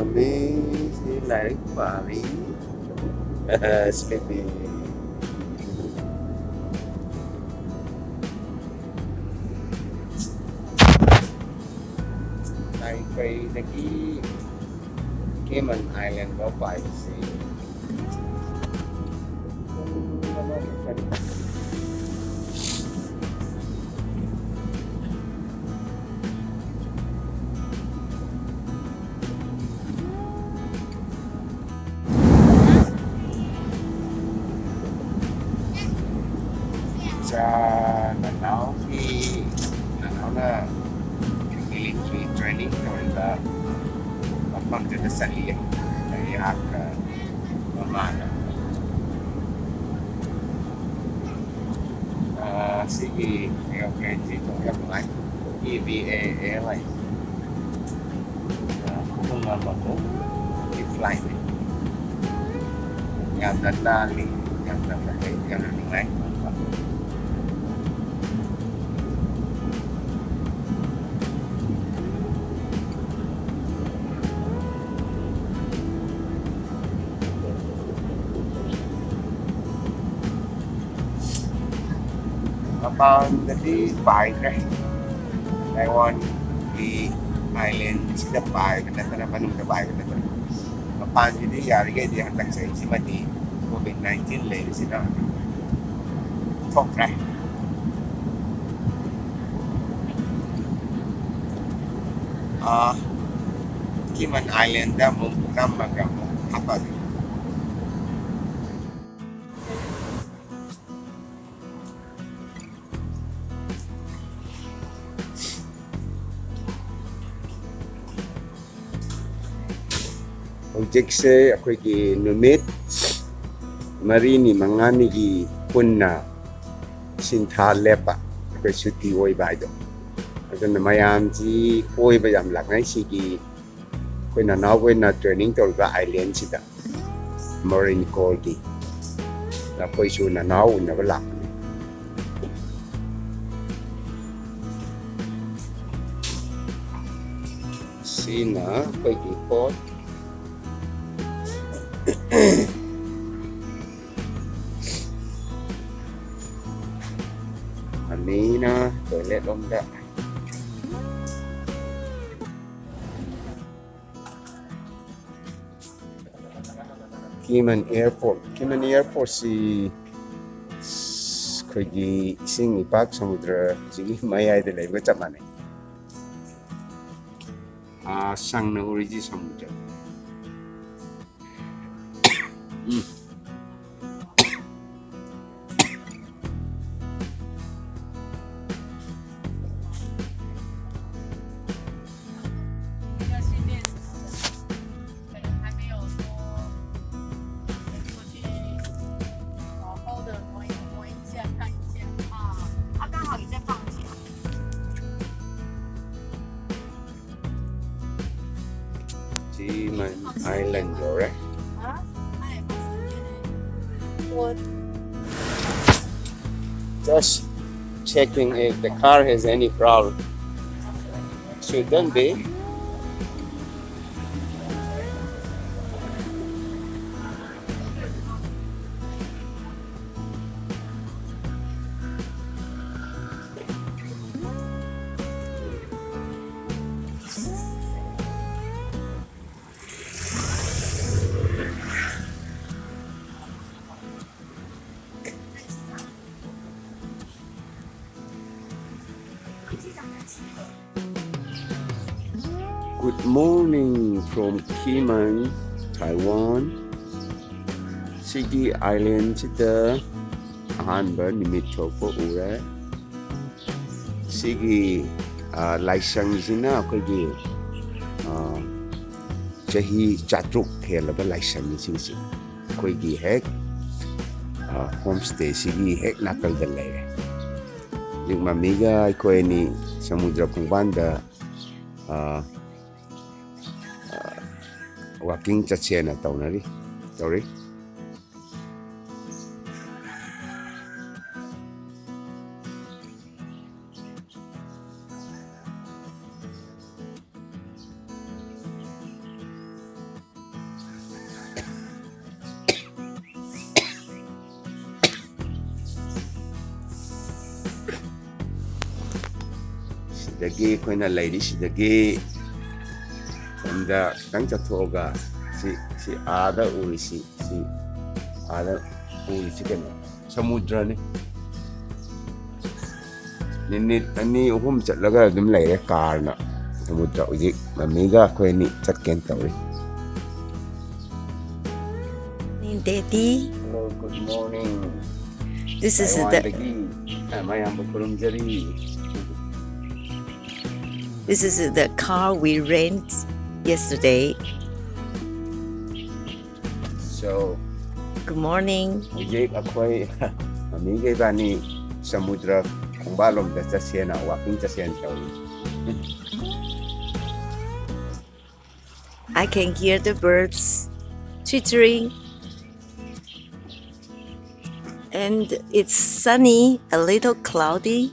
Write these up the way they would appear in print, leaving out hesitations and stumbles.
oirammi leiriba sleepy. Tại vì cái Kinmen Island có phải gì sa Nanao khi Nanao na military training rồi mapham sa sarili ay amada. Sige, airplane dito airline EVA Airlines. Kung naman ko i-flight yaamna yengthinaringeida. About the bike, Taiwan, the island, the bike, and then the bike. Upon the Yari, the Antaxi, COVID-19 ladies in top right. Kinmen Islandda, Maram, amadi. Hojikse ako'y numit marini manganigi punna sintalepa ako'y suti oiba ito. Ito na mayam si oiba yam lakay sige ako'y Nanao na training tolga island sida marine corps ki ako'y su Nanao na wala. Asina ako'y gipot amina toilet longda. Kinmen Airport si kogi ising ipak samudra sige mayay de lay utchabani sang na origi samudra. Kinmen Island, right? Just checking if the car has any problem. Shouldn't be. Good morning from Kinmen, Taiwan. Sige Islandda ahanba numit thokpa ure. Sige laisangisina ako'y chahi chatruk helaba laisangisi ako'y hek homestay sige hek nakalda lay. Yung mamiga ako'y ni samudra kumbanda walking chatsena taunari. Sorry. Sidagi koina lairi sidagi anda kang chathoga si ada urisi si ada urisi kena samudra ni ninit ani uhum chatlaga dum laire car na samudra ujik mamiga koini chatken tawri. Daddy, Hello, good morning. this is Taiwan the dagi mayam kurumjari. this is the car we rent yesterday. So Good morning. ujik akoy mamiga bani samudra kumbalom da chasena walking chasen tawri. I can hear the birds twittering, and it's sunny, a little cloudy.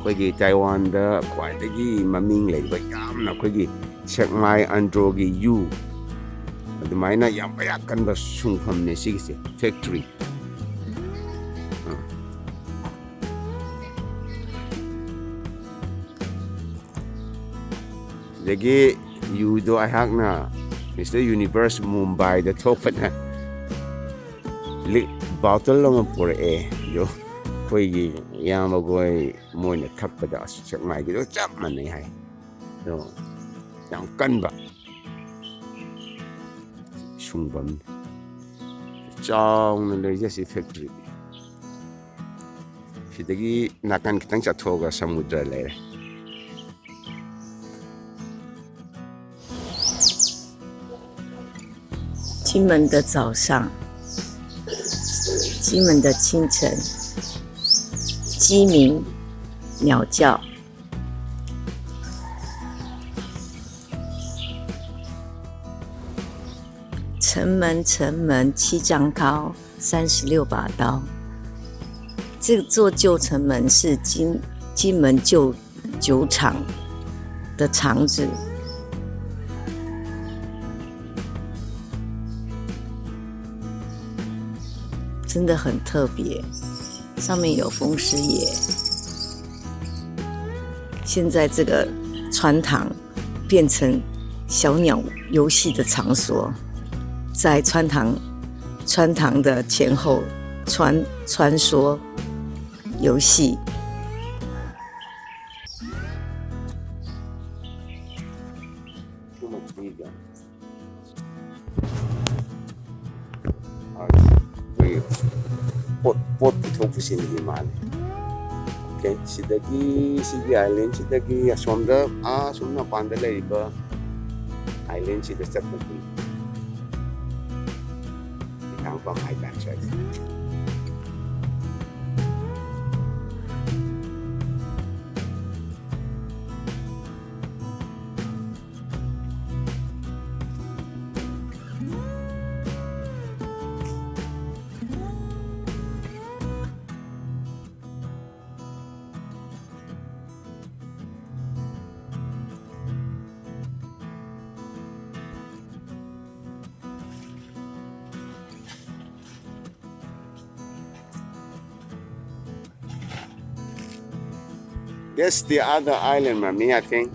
ꯑꯩꯈꯣꯏꯒꯤ ꯇꯥꯏꯋꯥꯟꯗ ꯈ꯭ꯋꯥꯏꯗꯒꯤ ꯃꯃꯤꯡ ꯂꯩꯕ ꯌꯥꯝꯅ ꯑꯩꯈꯣꯏꯒꯤ ꯁꯦꯛꯃꯥꯏ ꯑꯟꯗ꯭ꯔꯣꯒꯤ U ꯑꯗꯨꯃꯥꯏꯅ ꯌꯥꯝ ꯀꯌꯥ ꯀꯟꯕ ꯁꯨꯡꯐꯝꯅꯦ ꯁꯤꯒꯤꯁꯦ ꯐꯦꯛꯇ꯭ꯔꯤ. ꯁꯤꯗꯒꯤ ꯌꯨꯗꯣ ꯑꯩꯍꯥꯛꯅ ꯃꯤꯁꯇꯔ ꯌꯨꯅꯤꯚꯔꯁ ꯃꯨꯝꯕꯥꯏꯗ ꯊꯣꯛꯄꯅ ꯕꯥꯎꯇꯜ ꯑꯃ ꯄꯨꯔꯛꯑꯦ ꯑꯗꯣ ꯑꯩꯈꯣꯏꯒꯤ ꯏꯌꯥꯝꯕꯈꯣꯏ ꯃꯣꯏꯅ ꯊꯛꯄꯗ ꯁꯦꯛꯃꯥꯏꯒꯤꯗꯣ ꯆꯞ ꯃꯥꯟꯅꯩ ꯍꯥꯏ ꯑꯗꯣ ꯌꯥꯝ ꯀꯟꯕ ꯁꯨꯡꯐꯝꯅꯤ ꯆꯥꯎꯅ ꯂꯩꯖꯩ ꯁꯤ ꯐꯦꯛꯇ꯭ꯔꯤ. ꯁꯤꯗꯒꯤ ꯅꯥꯀꯟ ꯈꯤꯇꯪ ꯆꯠꯊꯣꯛꯑꯒ ꯁꯃꯨꯗ꯭ꯔ ꯂꯩꯔꯦ.金门的早上，金门的清晨，鸡鸣鸟叫，城门城门7丈高，36把刀。这座旧城门是金门旧酒厂的厂址。真的很特别，上面有风师爷。现在这个穿堂变成小鸟游戏的场所，在穿堂的前后穿梭游戏。ꯄꯣꯠ ꯄꯨꯊꯣꯛ ꯄꯨꯁꯤꯟꯒꯤ ꯃꯥꯜꯂꯦ. ꯑꯣꯀꯦ ꯁꯤꯗꯒꯤ ꯁꯤꯒꯤ ꯑꯥꯏꯂꯦꯟꯁꯤꯗꯒꯤ ꯑꯁꯣꯝꯗ ꯑꯁꯣꯝ ꯃꯄꯥꯟꯗ ꯂꯩꯔꯤꯕ ꯑꯥꯏꯂꯦꯟꯁꯤꯗ ꯆꯠꯄꯒꯤ ꯉꯥꯡꯕꯝ ꯍꯥꯏꯇꯥꯔꯦ ꯁ꯭ꯋꯥꯏꯗ. That's the other island, Mami, I think.